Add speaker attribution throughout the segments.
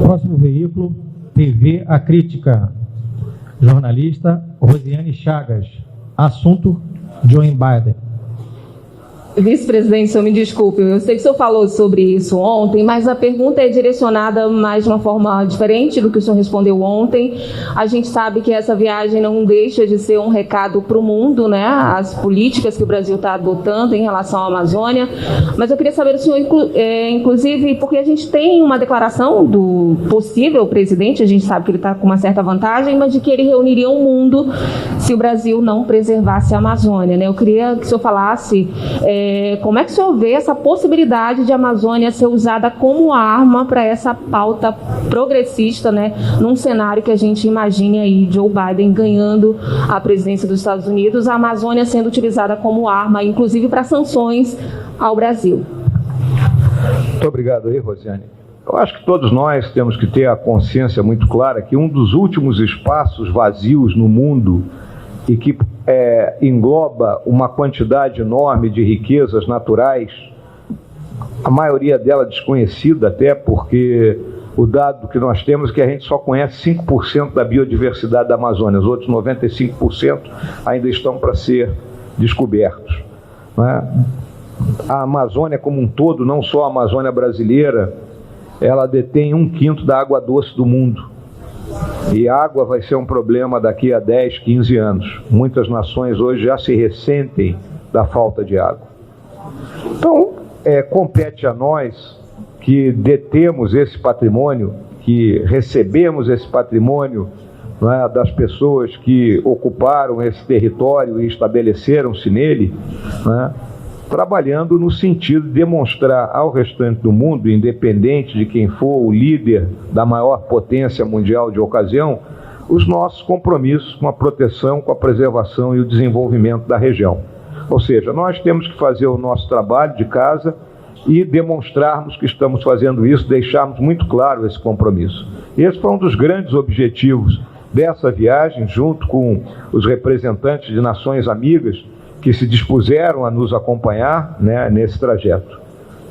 Speaker 1: Próximo veículo, TV A Crítica. Jornalista Rosiane Chagas. Assunto, Joe Biden.
Speaker 2: Vice-presidente, o senhor me desculpe, eu sei que o senhor falou sobre isso ontem, mas a pergunta é direcionada mais de uma forma diferente do que o senhor respondeu ontem. A gente sabe que essa viagem não deixa de ser um recado para o mundo, né? As políticas que o Brasil está adotando em relação à Amazônia, mas eu queria saber do senhor, inclusive, porque a gente tem uma declaração do possível presidente, a gente sabe que ele está com uma certa vantagem, mas de que ele reuniria o mundo se o Brasil não preservasse a Amazônia, né? Eu queria que o senhor falasse como é que o senhor vê essa possibilidade de a Amazônia ser usada como arma para essa pauta progressista, né, num cenário que a gente imagine aí Joe Biden ganhando a presidência dos Estados Unidos, a Amazônia sendo utilizada como arma, inclusive para sanções ao Brasil.
Speaker 3: Muito obrigado aí, Rosiane. Eu acho que todos nós temos que ter a consciência muito clara que um dos últimos espaços vazios no mundo e que engloba uma quantidade enorme de riquezas naturais, a maioria dela desconhecida até, porque o dado que nós temos é que a gente só conhece 5% da biodiversidade da Amazônia, os outros 95% ainda estão para ser descobertos, não é? A Amazônia como um todo, não só a Amazônia brasileira, ela detém 1/5 da água doce do mundo. E água vai ser um problema daqui a 10, 15 anos. Muitas nações hoje já se ressentem da falta de água. Então, compete a nós que detemos esse patrimônio, que recebemos esse patrimônio, não é, das pessoas que ocuparam esse território e estabeleceram-se nele, não é, trabalhando no sentido de demonstrar ao restante do mundo, independente de quem for o líder da maior potência mundial de ocasião, os nossos compromissos com a proteção, com a preservação e o desenvolvimento da região. Ou seja, nós temos que fazer o nosso trabalho de casa e demonstrarmos que estamos fazendo isso, deixarmos muito claro esse compromisso. Esse foi um dos grandes objetivos dessa viagem, junto com os representantes de nações amigas, que se dispuseram a nos acompanhar, né, nesse trajeto.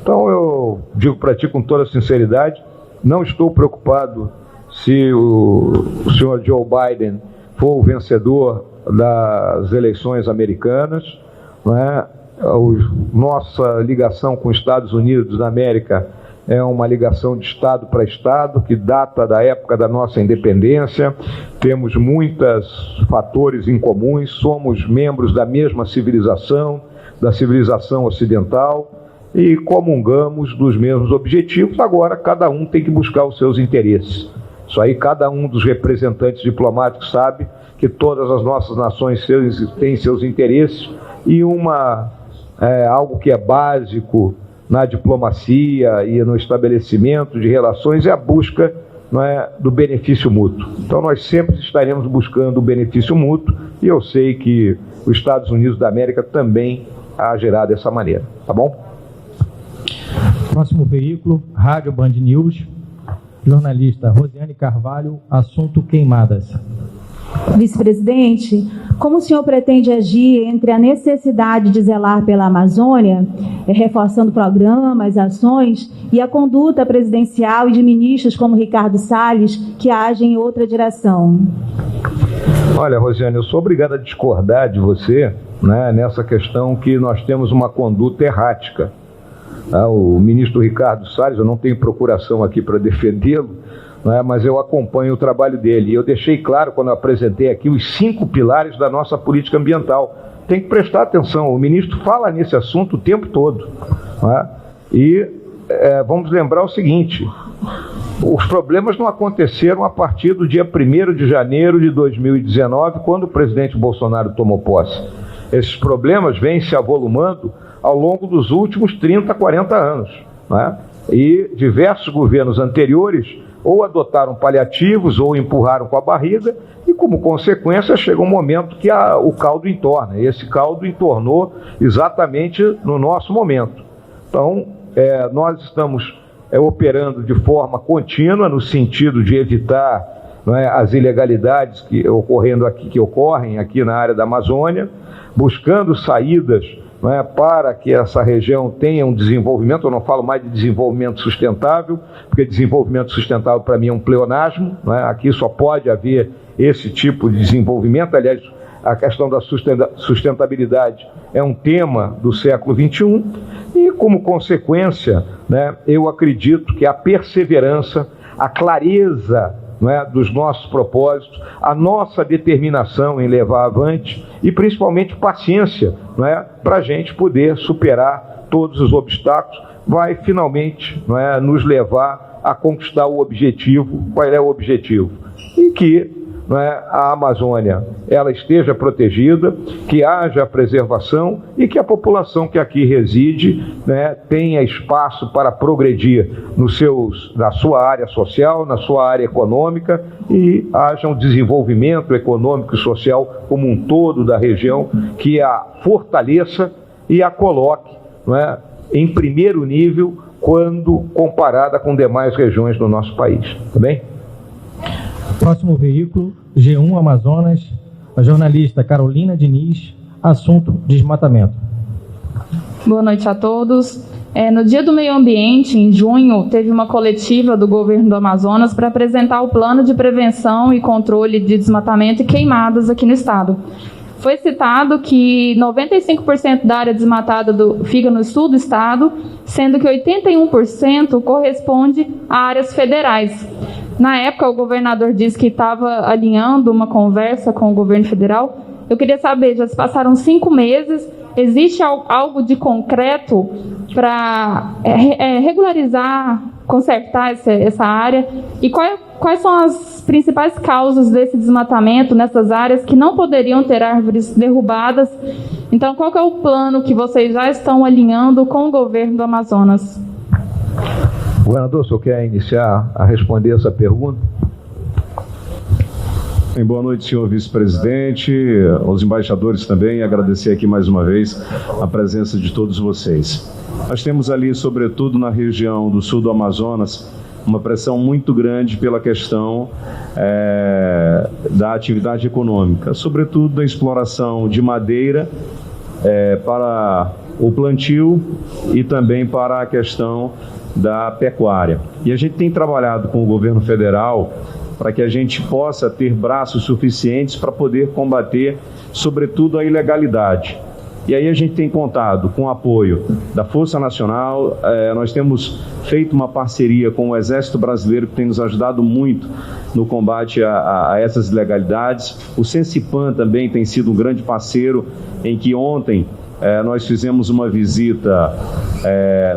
Speaker 3: Então eu digo para ti com toda sinceridade, não estou preocupado se o senhor Joe Biden for o vencedor das eleições americanas, não é? Nossa ligação com os Estados Unidos da América é uma ligação de Estado para Estado, que data da época da nossa independência. Temos muitos fatores em comuns, somos membros da mesma civilização, da civilização ocidental, e comungamos dos mesmos objetivos. Agora, cada um tem que buscar os seus interesses. Isso aí, cada um dos representantes diplomáticos sabe que todas as nossas nações têm seus interesses, e algo que é básico na diplomacia e no estabelecimento de relações é a busca, não é, do benefício mútuo. Então nós sempre estaremos buscando o benefício mútuo, e eu sei que os Estados Unidos da América também agirá dessa maneira, tá bom?
Speaker 1: Próximo veículo, Rádio Band News, jornalista Rosiane Carvalho, assunto queimadas.
Speaker 4: Vice-presidente, como o senhor pretende agir entre a necessidade de zelar pela Amazônia, reforçando programas, ações, e a conduta presidencial e de ministros como Ricardo Salles, que agem em outra direção?
Speaker 3: Olha, Rosiane, eu sou obrigado a discordar de você, né, nessa questão que nós temos uma conduta errática. O ministro Ricardo Salles, eu não tenho procuração aqui para defendê-lo, mas eu acompanho o trabalho dele. E eu deixei claro, quando eu apresentei aqui, os 5 pilares da nossa política ambiental. Tem que prestar atenção, o ministro fala nesse assunto o tempo todo. E vamos lembrar o seguinte: os problemas não aconteceram a partir do dia 1º de janeiro de 2019, quando o presidente Bolsonaro tomou posse. Esses problemas vêm se avolumando ao longo dos últimos 30, 40 anos. E diversos governos anteriores ou adotaram paliativos ou empurraram com a barriga, e como consequência chega um momento que o caldo entorna. E esse caldo entornou exatamente no nosso momento. Então, nós estamos operando de forma contínua no sentido de evitar, as ilegalidades que ocorrem aqui na área da Amazônia, buscando saídas não é, para que essa região tenha um desenvolvimento. Eu não falo mais de desenvolvimento sustentável, porque desenvolvimento sustentável para mim é um pleonasmo, não é? Aqui só pode haver esse tipo de desenvolvimento. Aliás, a questão da sustentabilidade é um tema do século XXI e, como consequência, né, eu acredito que a perseverança, a clareza, não é, dos nossos propósitos, a nossa determinação em levar avante e principalmente paciência, não é, para a gente poder superar todos os obstáculos, vai finalmente, não é, nos levar a conquistar o objetivo. Qual é o objetivo? E que, não é, a Amazônia ela esteja protegida, que haja preservação e que a população que aqui reside, né, tenha espaço para progredir na sua área social, na sua área econômica, e haja um desenvolvimento econômico e social como um todo da região, que a fortaleça e a coloque, não é, em primeiro nível quando comparada com demais regiões do nosso país. Tá bem?
Speaker 1: Próximo veículo, G1 Amazonas, a jornalista Carolina Diniz, assunto desmatamento.
Speaker 5: Boa noite a todos. No Dia do Meio Ambiente, em junho, teve uma coletiva do governo do Amazonas para apresentar o plano de prevenção e controle de desmatamento e queimadas aqui no estado. Foi citado que 95% da área desmatada fica no sul do estado, sendo que 81% corresponde a áreas federais. Na época, o governador disse que estava alinhando uma conversa com o governo federal. Eu queria saber, já se passaram 5 meses, existe algo de concreto para regularizar, consertar essa área? E quais são as principais causas desse desmatamento nessas áreas que não poderiam ter árvores derrubadas? Então, qual que é o plano que vocês já estão alinhando com o governo do Amazonas?
Speaker 3: Governador, o senhor quer iniciar a responder essa pergunta?
Speaker 6: Bem, boa noite, senhor vice-presidente, aos embaixadores também, e agradecer aqui mais uma vez a presença de todos vocês. Nós temos ali, sobretudo na região do sul do Amazonas, uma pressão muito grande pela questão da atividade econômica, sobretudo da exploração de madeira para o plantio e também para a questão da pecuária. E a gente tem trabalhado com o governo federal para que a gente possa ter braços suficientes para poder combater, sobretudo, a ilegalidade. E aí a gente tem contado com o apoio da Força Nacional, nós temos feito uma parceria com o Exército Brasileiro, que tem nos ajudado muito no combate a essas ilegalidades. O Sensipan também tem sido um grande parceiro, em que ontem nós fizemos uma visita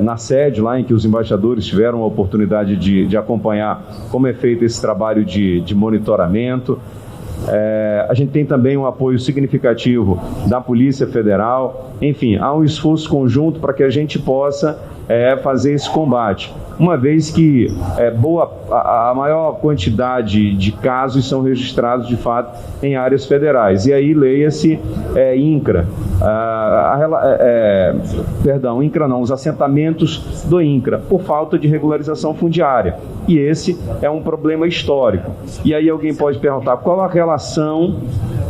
Speaker 6: na sede, lá em que os embaixadores tiveram a oportunidade de acompanhar como é feito esse trabalho de monitoramento. A gente tem também um apoio significativo da Polícia Federal. Enfim, há um esforço conjunto para que a gente possa fazer esse combate, uma vez que a maior quantidade de casos são registrados de fato em áreas federais, e aí leia-se INCRA, INCRA não, os assentamentos do INCRA, por falta de regularização fundiária, e esse é um problema histórico. E aí alguém pode perguntar, qual a relação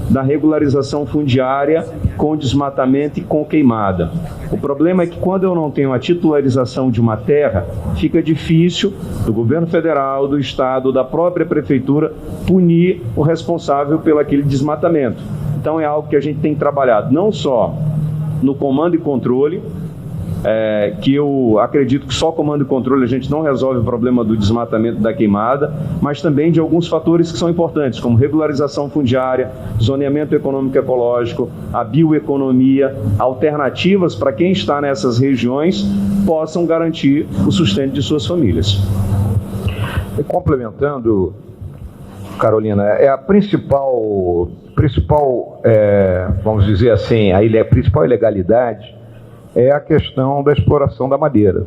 Speaker 6: da regularização fundiária com desmatamento e com queimada? O problema é que quando eu não tenho a titularização de uma terra, fica difícil do governo federal, do estado, da própria prefeitura punir o responsável pelo aquele desmatamento. Então é algo que a gente tem trabalhado não só no comando e controle, que eu acredito que só comando e controle a gente não resolve o problema do desmatamento, da queimada, mas também de alguns fatores que são importantes, como regularização fundiária, zoneamento econômico ecológico, a bioeconomia, alternativas para quem está nessas regiões possam garantir o sustento de suas famílias.
Speaker 3: E complementando, Carolina, a principal, vamos dizer assim, a principal ilegalidade é a questão da exploração da madeira,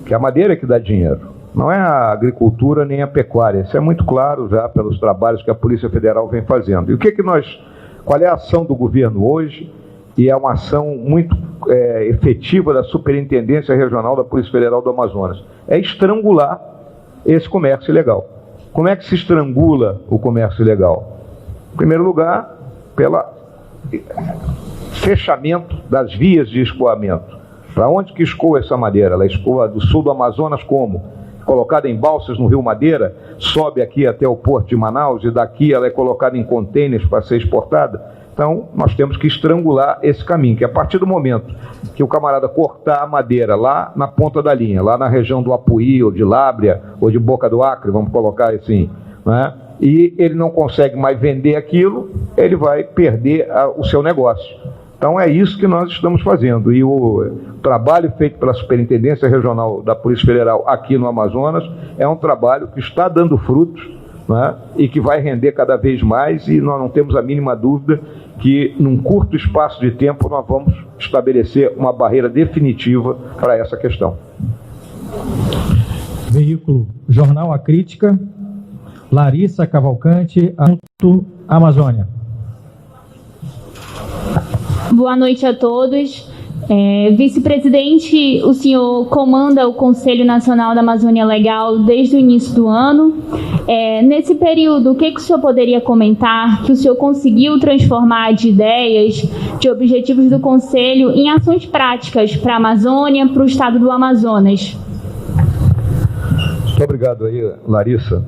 Speaker 3: que é a madeira que dá dinheiro, não é a agricultura nem a pecuária. Isso é muito claro já pelos trabalhos que a Polícia Federal vem fazendo. E qual é a ação do governo hoje? E é uma ação muito efetiva da Superintendência Regional da Polícia Federal do Amazonas. É estrangular esse comércio ilegal. Como é que se estrangula o comércio ilegal? Em primeiro lugar, pela fechamento das vias de escoamento. Para onde que escoa essa madeira? Ela escoa do sul do Amazonas como? Colocada em balsas no Rio Madeira, sobe aqui até o porto de Manaus e daqui ela é colocada em contêineres para ser exportada. Então, nós temos que estrangular esse caminho, que a partir do momento que o camarada cortar a madeira lá na ponta da linha, lá na região do Apuí, ou de Lábrea, ou de Boca do Acre, vamos colocar assim, né? E ele não consegue mais vender aquilo, ele vai perder o seu negócio. Então é isso que nós estamos fazendo. E o trabalho feito pela Superintendência Regional da Polícia Federal aqui no Amazonas é um trabalho que está dando frutos, né, e que vai render cada vez mais, e nós não temos a mínima dúvida que num curto espaço de tempo nós vamos estabelecer uma barreira definitiva para essa questão.
Speaker 1: Veículo Jornal A Crítica, Larissa Cavalcante, assunto Amazônia.
Speaker 7: Boa noite a todos. Vice-presidente, o senhor comanda o Conselho Nacional da Amazônia Legal desde o início do ano. Nesse período, o que o senhor poderia comentar que o senhor conseguiu transformar de ideias, de objetivos do Conselho em ações práticas para a Amazônia, para o estado do Amazonas?
Speaker 3: Muito obrigado aí, Larissa.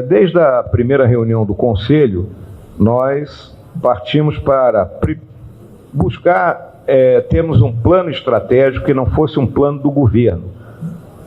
Speaker 3: Desde a primeira reunião do Conselho, nós partimos para buscar termos um plano estratégico que não fosse um plano do governo,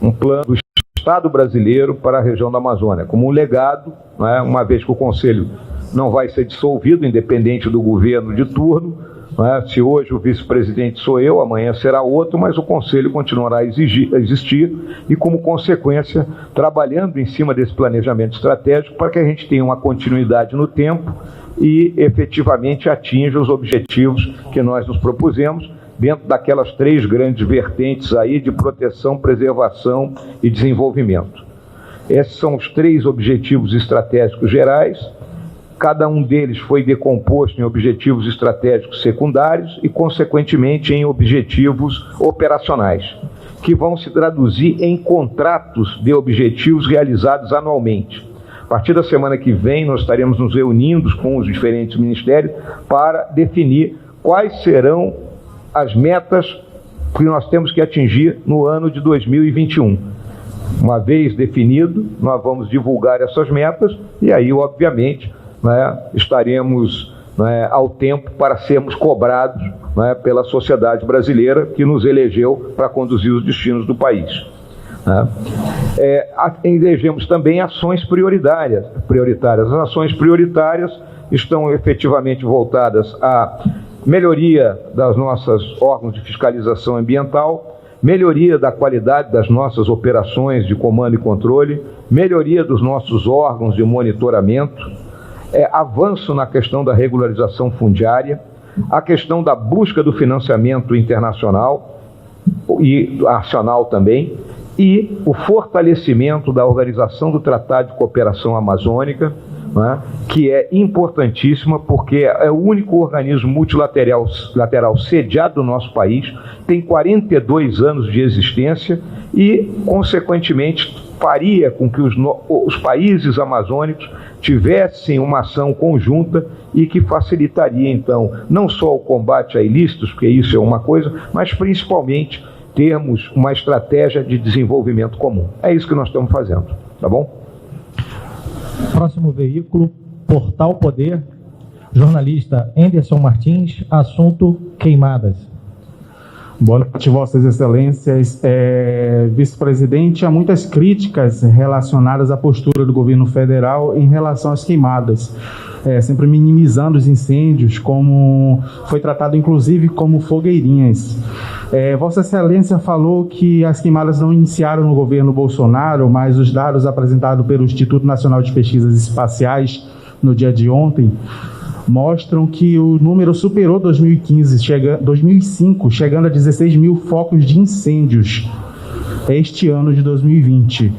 Speaker 3: um plano do Estado brasileiro para a região da Amazônia, como um legado, né, uma vez que o Conselho não vai ser dissolvido, independente do governo de turno, né, se hoje o vice-presidente sou eu, amanhã será outro, mas o Conselho continuará a existir e, como consequência, trabalhando em cima desse planejamento estratégico para que a gente tenha uma continuidade no tempo e efetivamente atinja os objetivos que nós nos propusemos dentro daquelas 3 grandes vertentes aí de proteção, preservação e desenvolvimento. Esses são os 3 objetivos estratégicos gerais. Cada um deles foi decomposto em objetivos estratégicos secundários e, consequentemente, em objetivos operacionais, que vão se traduzir em contratos de objetivos realizados anualmente. A partir da semana que vem, nós estaremos nos reunindo com os diferentes ministérios para definir quais serão as metas que nós temos que atingir no ano de 2021. Uma vez definido, nós vamos divulgar essas metas e aí, obviamente, né, estaremos, né, ao tempo para sermos cobrados, né, pela sociedade brasileira que nos elegeu para conduzir os destinos do país. Elegemos também ações prioritárias. As ações prioritárias estão efetivamente voltadas à melhoria das nossas órgãos de fiscalização ambiental, melhoria da qualidade das nossas operações de comando e controle, melhoria dos nossos órgãos de monitoramento, avanço na questão da regularização fundiária, a questão da busca do financiamento internacional e nacional também, e o fortalecimento da Organização do Tratado de Cooperação Amazônica, né, que é importantíssima porque é o único organismo multilateral sediado no nosso país, tem 42 anos de existência e, consequentemente, faria com que os países amazônicos tivessem uma ação conjunta e que facilitaria, então, não só o combate a ilícitos, porque isso é uma coisa, mas principalmente termos uma estratégia de desenvolvimento comum. É isso que nós estamos fazendo, tá bom?
Speaker 1: Próximo veículo, Portal Poder, jornalista Anderson Martins, assunto queimadas.
Speaker 8: Boa noite, Vossas Excelências. Vice-presidente, há muitas críticas relacionadas à postura do governo federal em relação às queimadas, sempre minimizando os incêndios, como foi tratado inclusive como fogueirinhas. Vossa Excelência falou que as queimadas não iniciaram no governo Bolsonaro, mas os dados apresentados pelo Instituto Nacional de Pesquisas Espaciais no dia de ontem mostram que o número superou 2005, chegando a 16 mil focos de incêndios este ano de 2020.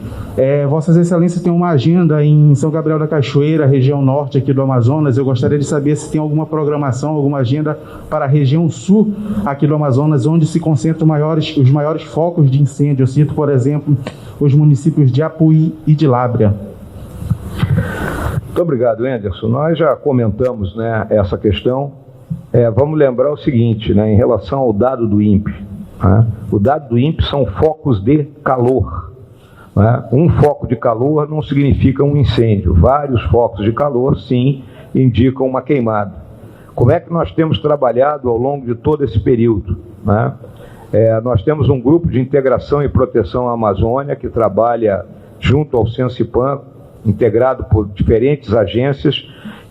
Speaker 8: Vossas Excelências têm uma agenda em São Gabriel da Cachoeira, região norte aqui do Amazonas. Eu gostaria de saber se tem alguma programação, alguma agenda para a região sul aqui do Amazonas, onde se concentram os maiores focos de incêndio. Eu cito, por exemplo, os municípios de Apuí e de Lábrea.
Speaker 3: Muito obrigado, Anderson. Nós já comentamos, né, essa questão vamos lembrar o seguinte, né, em relação ao dado do INPE. Né, o dado do INPE são focos de calor. Né, um foco de calor não significa um incêndio. Vários focos de calor, sim, indicam uma queimada. Como é que nós temos trabalhado ao longo de todo esse período? Né? Nós temos um grupo de integração e proteção à Amazônia que trabalha junto ao Sensipan, integrado por diferentes agências,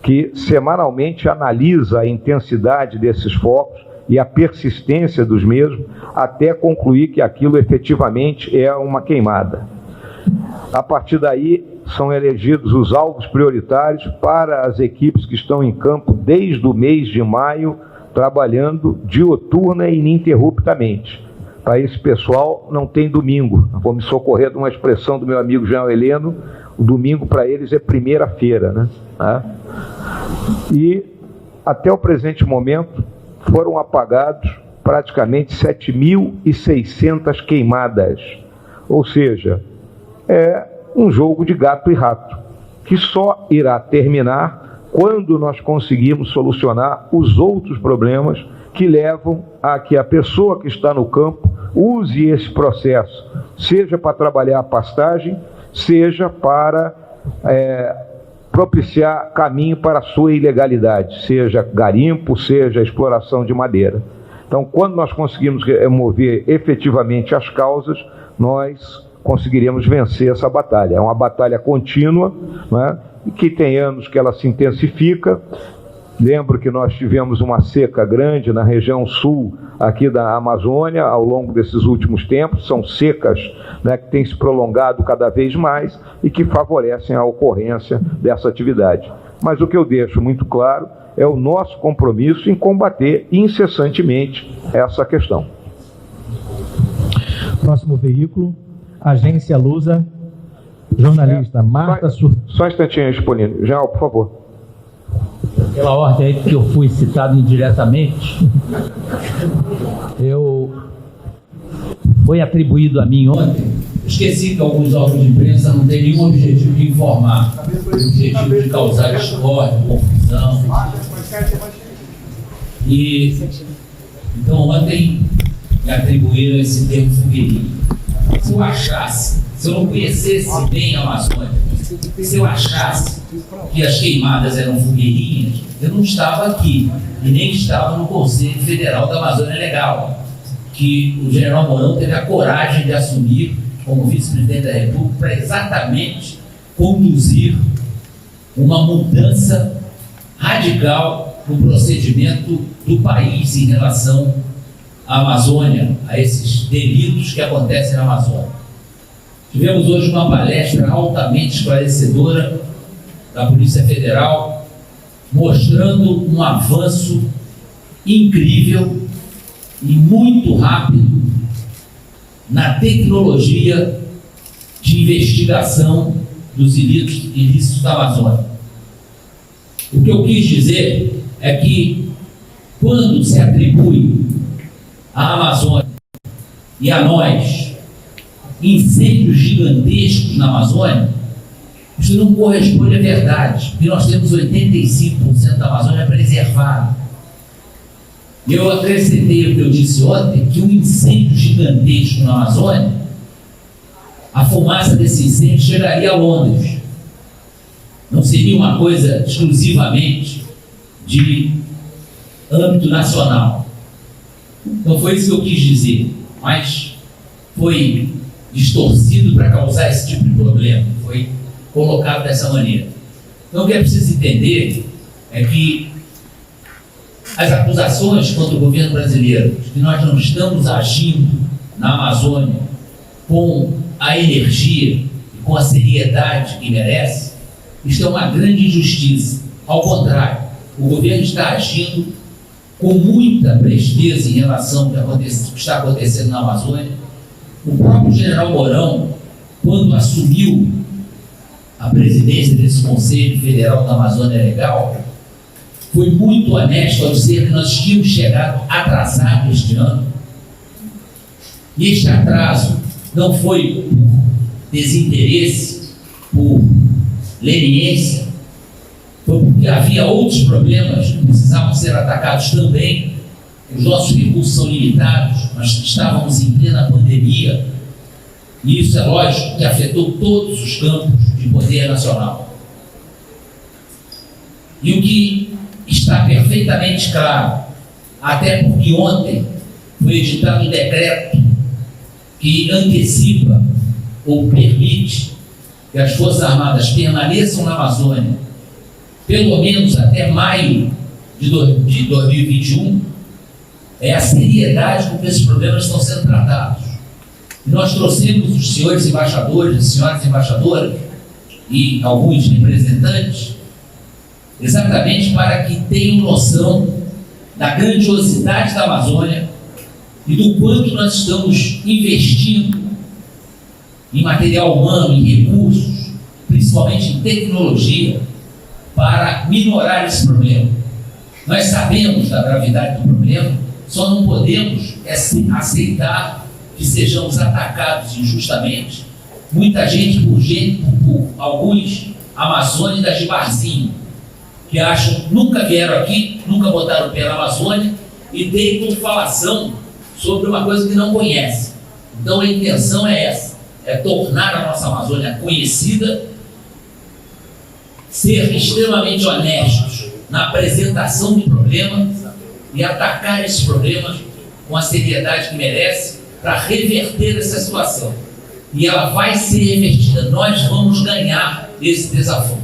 Speaker 3: que semanalmente analisa a intensidade desses focos e a persistência dos mesmos, até concluir que aquilo efetivamente é uma queimada. A partir daí, são elegidos os alvos prioritários para as equipes que estão em campo desde o mês de maio, trabalhando diuturna e ininterruptamente. Para esse pessoal, não tem domingo. Vou me socorrer de uma expressão do meu amigo Jean Heleno, o domingo para eles é primeira-feira, né? E, até o presente momento, foram apagados praticamente 7.600 queimadas. Ou seja, é um jogo de gato e rato, que só irá terminar quando nós conseguirmos solucionar os outros problemas que levam a que a pessoa que está no campo use esse processo, seja para trabalhar a pastagem, seja para propiciar caminho para a sua ilegalidade, seja garimpo, seja exploração de madeira. Então, quando nós conseguimos remover efetivamente as causas, nós conseguiremos vencer essa batalha. É uma batalha contínua, né, e que tem anos que ela se intensifica. Lembro que nós tivemos uma seca grande na região sul aqui da Amazônia ao longo desses últimos tempos. São secas, né, que têm se prolongado cada vez mais e que favorecem a ocorrência dessa atividade. Mas o que eu deixo muito claro é o nosso compromisso em combater incessantemente essa questão.
Speaker 1: Próximo veículo, Agência Lusa, jornalista Marta Surtado.
Speaker 3: Só um instantinho, Exponino. Jean, por favor.
Speaker 9: Pela ordem aí que eu fui citado indiretamente, foi atribuído a mim ontem. Esqueci que alguns órgãos de imprensa não têm nenhum objetivo de informar, objetivo de causar discórdia, confusão. E então ontem me atribuíram esse termo fogueirinho. Se eu achasse, se eu não conhecesse bem a Amazônia, se eu achasse que as queimadas eram fogueirinhas, eu não estava aqui e nem estava no Conselho Federal da Amazônia Legal, que o general Mourão teve a coragem de assumir como vice-presidente da República para exatamente conduzir uma mudança radical no procedimento do país em relação à Amazônia, a esses delitos que acontecem na Amazônia. Tivemos hoje uma palestra altamente esclarecedora da Polícia Federal, mostrando um avanço incrível e muito rápido na tecnologia de investigação dos ilícitos da Amazônia. O que eu quis dizer é que, quando se atribui à Amazônia e a nós incêndios gigantescos na Amazônia, isso não corresponde à verdade, porque nós temos 85% da Amazônia preservada. Eu acrescentei o que eu disse ontem, que um incêndio gigantesco na Amazônia, a fumaça desse incêndio chegaria a Londres. Não seria uma coisa exclusivamente de âmbito nacional. Então foi isso que eu quis dizer, mas foi distorcido para causar esse tipo de problema, foi colocado dessa maneira. Então o que é preciso entender é que as acusações contra o governo brasileiro de que nós não estamos agindo na Amazônia com a energia e com a seriedade que merece, isto é uma grande injustiça. Ao contrário, o governo está agindo com muita presteza em relação ao que está acontecendo na Amazônia. O próprio general Mourão, quando assumiu a presidência desse Conselho Federal da Amazônia Legal, foi muito honesto ao dizer que nós tínhamos chegado atrasado este ano. E este atraso não foi por desinteresse, por leniência, foi porque havia outros problemas que precisavam ser atacados também. Os nossos recursos são limitados, nós estávamos em plena pandemia, e isso é lógico que afetou todos os campos de poder nacional. E o que está perfeitamente claro, até porque ontem foi editado um decreto que antecipa ou permite que as Forças Armadas permaneçam na Amazônia pelo menos até maio de 2021, é a seriedade com que esses problemas estão sendo tratados. E nós trouxemos os senhores embaixadores, senhoras embaixadoras e alguns representantes exatamente para que tenham noção da grandiosidade da Amazônia e do quanto nós estamos investindo em material humano, em recursos, principalmente em tecnologia, para minorar esse problema. Nós sabemos da gravidade do problema, só não podemos aceitar que sejamos atacados injustamente. Muita gente, por alguns amazônicos de barzinho, que acham, nunca vieram aqui, nunca botaram o pé na Amazônia e deitam falação sobre uma coisa que não conhece. Então a intenção é essa, é tornar a nossa Amazônia conhecida, ser extremamente honestos na apresentação do problema e atacar esses problemas com a seriedade que merece para reverter essa situação. E ela vai ser revertida. Nós vamos ganhar esse desafio.